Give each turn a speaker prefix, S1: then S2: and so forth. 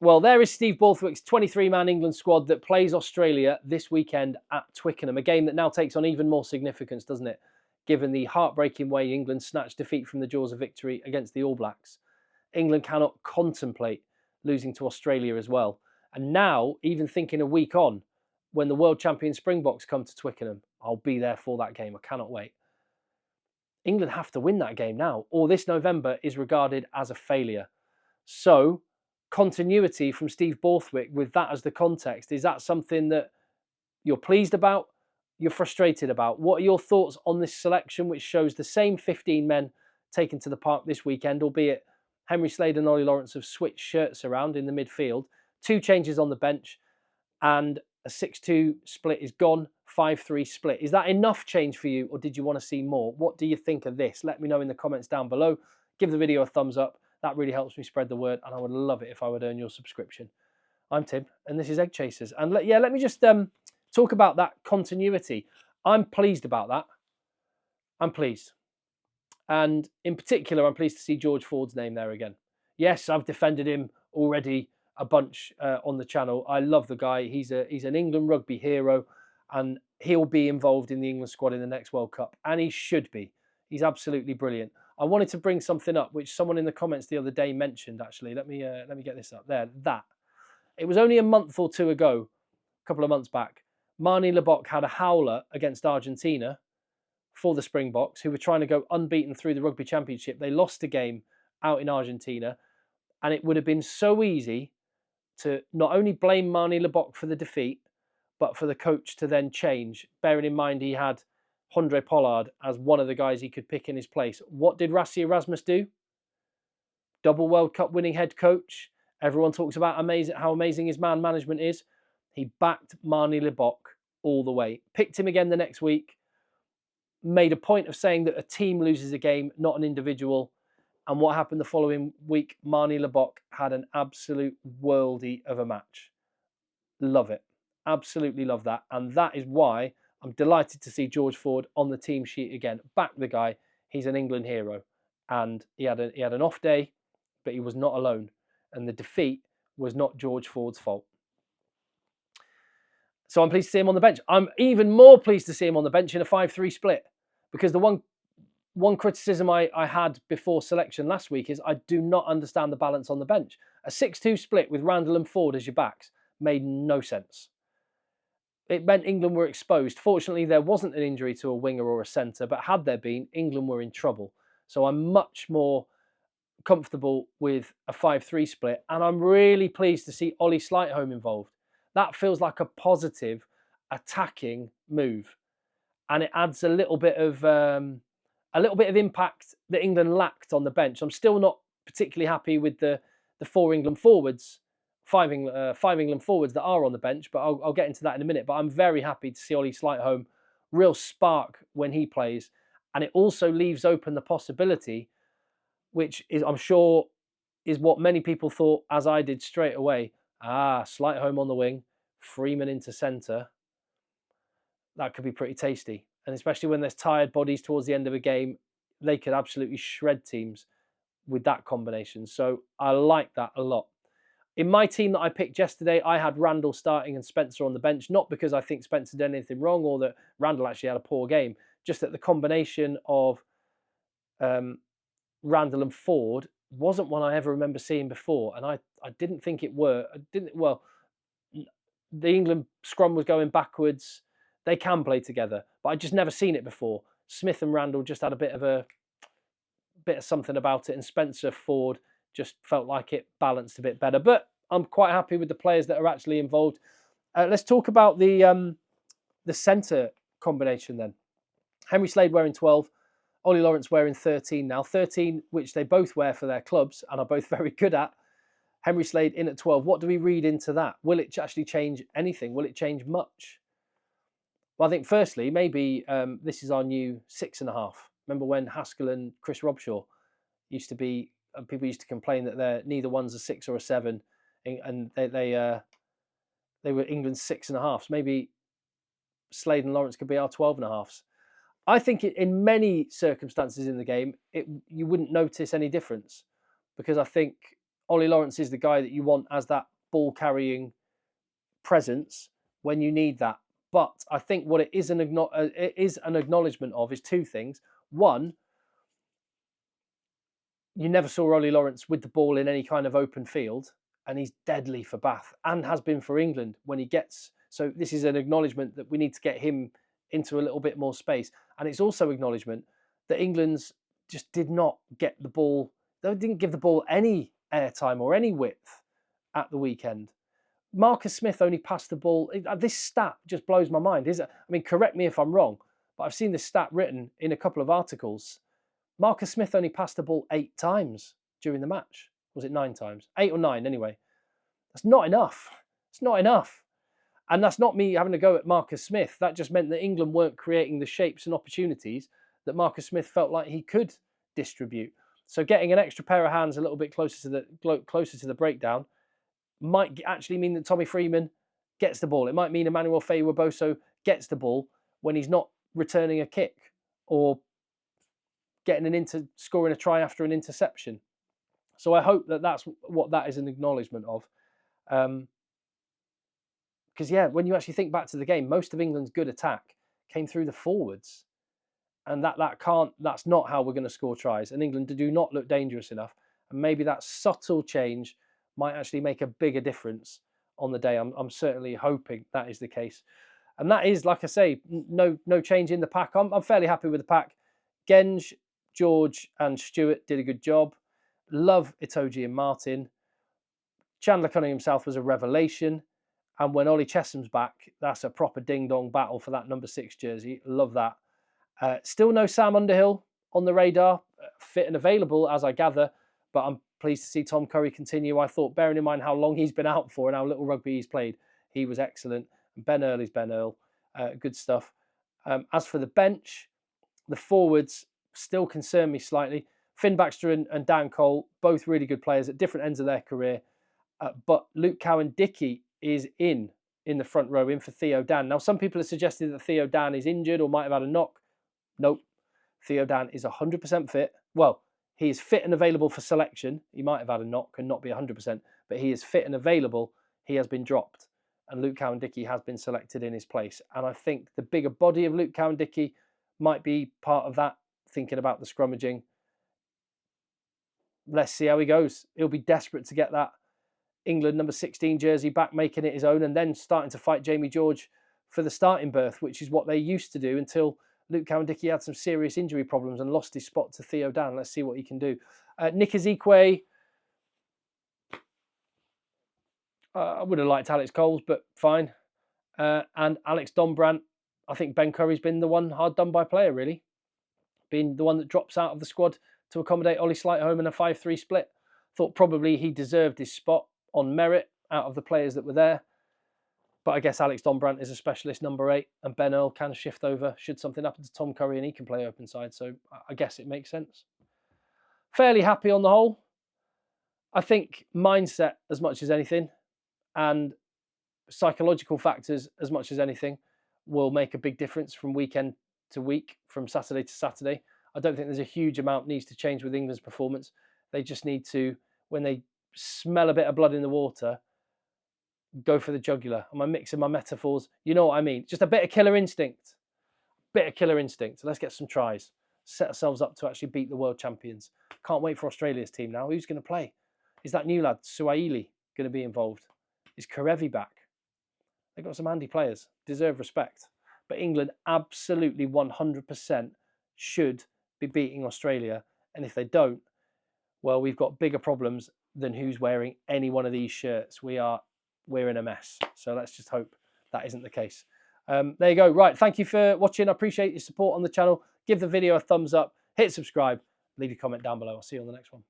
S1: Well, there is Steve Borthwick's 23-man England squad that plays Australia this weekend at Twickenham, a game that now takes on even more significance, doesn't it? Given the heartbreaking way England snatched defeat from the jaws of victory against the All Blacks. England cannot contemplate losing to Australia as well. And now, even thinking a week on, when the world champion Springboks come to Twickenham, I'll be there for that game. I cannot wait. England have to win that game now, or this November is regarded as a failure. So, continuity from Steve Borthwick with that as the context, is that something that you're pleased about, you're frustrated about? What are your thoughts on this selection, which shows the same 15 men taken to the park this weekend, albeit Henry Slade and Ollie Lawrence have switched shirts around in the midfield, 2 changes on the bench, and a 6-2 split is gone, 5-3 split. Is that enough change for you, or did you want to see more? What do you think of this? Let me know in the comments down below. Give the video a thumbs up. That really helps me spread the word, and I would love it if I would earn your subscription. I'm Tim, and this is Egg Chasers. And let me just talk about that continuity. I'm pleased about that. I'm pleased. And in particular, I'm pleased to see George Ford's name there again. Yes, I've defended him already a bunch on the channel. I love the guy. He's an England rugby hero, and he'll be involved in the England squad in the next World Cup, and he should be. He's absolutely brilliant. I wanted to bring something up which someone in the comments the other day mentioned. Actually, let me get this up there. That it was only a month or two ago, a couple of months back, Marnie Lebock had a howler against Argentina for the Springboks, who were trying to go unbeaten through the Rugby Championship. They lost a game out in Argentina, and it would have been so easy to not only blame Marnie Lebock for the defeat, but for the coach to then change, bearing in mind he had Andre Pollard as one of the guys he could pick in his place. What did Rassie Erasmus do? Double World Cup winning head coach. Everyone talks about how amazing his man management is. He backed Marnie Lebock all the way. Picked him again the next week. Made a point of saying that a team loses a game, not an individual. And what happened the following week? Marnie Lebock had an absolute worldie of a match. Love it. Absolutely love that. And that is why I'm delighted to see George Ford on the team sheet again. Back the guy. He's an England hero. And he had an off day, but he was not alone. And the defeat was not George Ford's fault. So I'm pleased to see him on the bench. I'm even more pleased to see him on the bench in a 5-3 split, because the one criticism I had before selection last week is I do not understand the balance on the bench. A 6-2 split with Randall and Ford as your backs made no sense. It meant England were exposed. Fortunately, there wasn't an injury to a winger or a centre, but had there been, England were in trouble. So I'm much more comfortable with a 5-3 split, and I'm really pleased to see Ollie Sleightholme involved. That feels like a positive attacking move, and it adds a little bit of impact that England lacked on the bench. I'm still not particularly happy with the 4 England forwards, 5 England forwards that are on the bench, but I'll get into that in a minute. But I'm very happy to see Ollie Sleightholme, real spark when he plays, and it also leaves open the possibility, which is, I'm sure, is what many people thought, as I did straight away. Sleightholme on the wing, Freeman into centre. That could be pretty tasty. And especially when there's tired bodies towards the end of a game, they could absolutely shred teams with that combination. So I like that a lot. In my team that I picked yesterday, I had Randall starting and Spencer on the bench, not because I think Spencer did anything wrong or that Randall actually had a poor game, just that the combination of Randall and Ford wasn't one I ever remember seeing before, and I didn't think it were. The England scrum was going backwards. They can play together, but I'd just never seen it before. Smith and Randall just had a bit of something about it, and Spencer Ford just felt like it balanced a bit better. But I'm quite happy with the players that are actually involved. Let's talk about the centre combination then. Henry Slade wearing 12, Ollie Lawrence wearing 13 now. 13, which they both wear for their clubs and are both very good at. Henry Slade in at 12. What do we read into that? Will it actually change anything? Will it change much? Well, I think firstly, maybe this is our new 6.5. Remember when Haskell and Chris Robshaw used to be, people used to complain that neither one's a 6 or a 7, and they were England's 6.5. Maybe Slade and Lawrence could be our 12.5s. I think in many circumstances in the game, you wouldn't notice any difference, because I think Ollie Lawrence is the guy that you want as that ball-carrying presence when you need that. But I think what it is an acknowledgement of is two things. One, you never saw Ollie Lawrence with the ball in any kind of open field, and he's deadly for Bath and has been for England when he gets. So this is an acknowledgement that we need to get him into a little bit more space. And it's also acknowledgement that England's just did not get the ball. They didn't give the ball any airtime or any width at the weekend. Marcus Smith only passed the ball. This stat just blows my mind. I mean, correct me if I'm wrong, but I've seen this stat written in a couple of articles. Marcus Smith only passed the ball 8 times during the match. Was it 9 times? 8 or 9 anyway. That's not enough. It's not enough. And that's not me having to go at Marcus Smith. That just meant that England weren't creating the shapes and opportunities that Marcus Smith felt like he could distribute. So getting an extra pair of hands a little bit closer to the breakdown might actually mean that Tommy Freeman gets the ball. It might mean Emmanuel Faye-Waboso gets the ball when he's not returning a kick or getting scoring a try after an interception. So I hope that that's what that is an acknowledgement of. Because, yeah, when you actually think back to the game, most of England's good attack came through the forwards. And that's not how we're going to score tries. And England do not look dangerous enough. And maybe that subtle change might actually make a bigger difference on the day. I'm certainly hoping that is the case. And that is, like I say, no change in the pack. I'm fairly happy with the pack. Genge, George and Stewart did a good job. Love Itoje and Martin. Chandler Cunningham South was a revelation. And when Ollie Chesham's back, that's a proper ding-dong battle for that number 6 jersey. Love that. Still no Sam Underhill on the radar, fit and available, as I gather. But I'm pleased to see Tom Curry continue. I thought, bearing in mind how long he's been out for and how little rugby he's played, he was excellent. And Ben Earl is Ben Earl. Good stuff. As for the bench, the forwards still concern me slightly. Finn Baxter and Dan Cole, both really good players at different ends of their career. But Luke Cowan-Dickie is in the front row, in for Theo Dan. Now, some people have suggested that Theo Dan is injured or might have had a knock. Nope. Theo Dan is 100% fit. Well, he is fit and available for selection. He might have had a knock and not be 100%, but he is fit and available. He has been dropped. And Luke Cowan-Dickie has been selected in his place. And I think the bigger body of Luke Cowan-Dickie might be part of that, thinking about the scrummaging. Let's see how he goes. He'll be desperate to get that England number 16 jersey back, making it his own, and then starting to fight Jamie George for the starting berth, which is what they used to do until Luke Cowan-Dickie had some serious injury problems and lost his spot to Theo Dan. Let's see what he can do. Nick Ezekwe. I would have liked Alex Coles, but fine. And Alex Dombrandt. I think Ben Curry's been the one hard done by player, really. Being the one that drops out of the squad to accommodate Ollie Sleightholme in a 5-3 split. Thought probably he deserved his spot on merit out of the players that were there. But I guess Alex Dombrandt is a specialist number 8, and Ben Earl can shift over should something happen to Tom Curry and he can play open side. So I guess it makes sense. Fairly happy on the whole. I think mindset as much as anything and psychological factors as much as anything will make a big difference from weekend to week, from Saturday to Saturday. I don't think there's a huge amount needs to change with England's performance. They just need to, when they smell a bit of blood in the water, go for the jugular. Am I mixing my metaphors? You know what I mean. Just a bit of killer instinct. Let's get some tries. Set ourselves up to actually beat the world champions. Can't wait for Australia's team now. Who's going to play? Is that new lad, Suhaili, going to be involved? Is Karevi back? They've got some handy players. Deserve respect. But England absolutely 100% should be beating Australia. And if they don't, well, we've got bigger problems than who's wearing any one of these shirts. We're in a mess. So let's just hope that isn't the case. There you go. Right. Thank you for watching. I appreciate your support on the channel. Give the video a thumbs up. Hit subscribe. Leave your comment down below. I'll see you on the next one.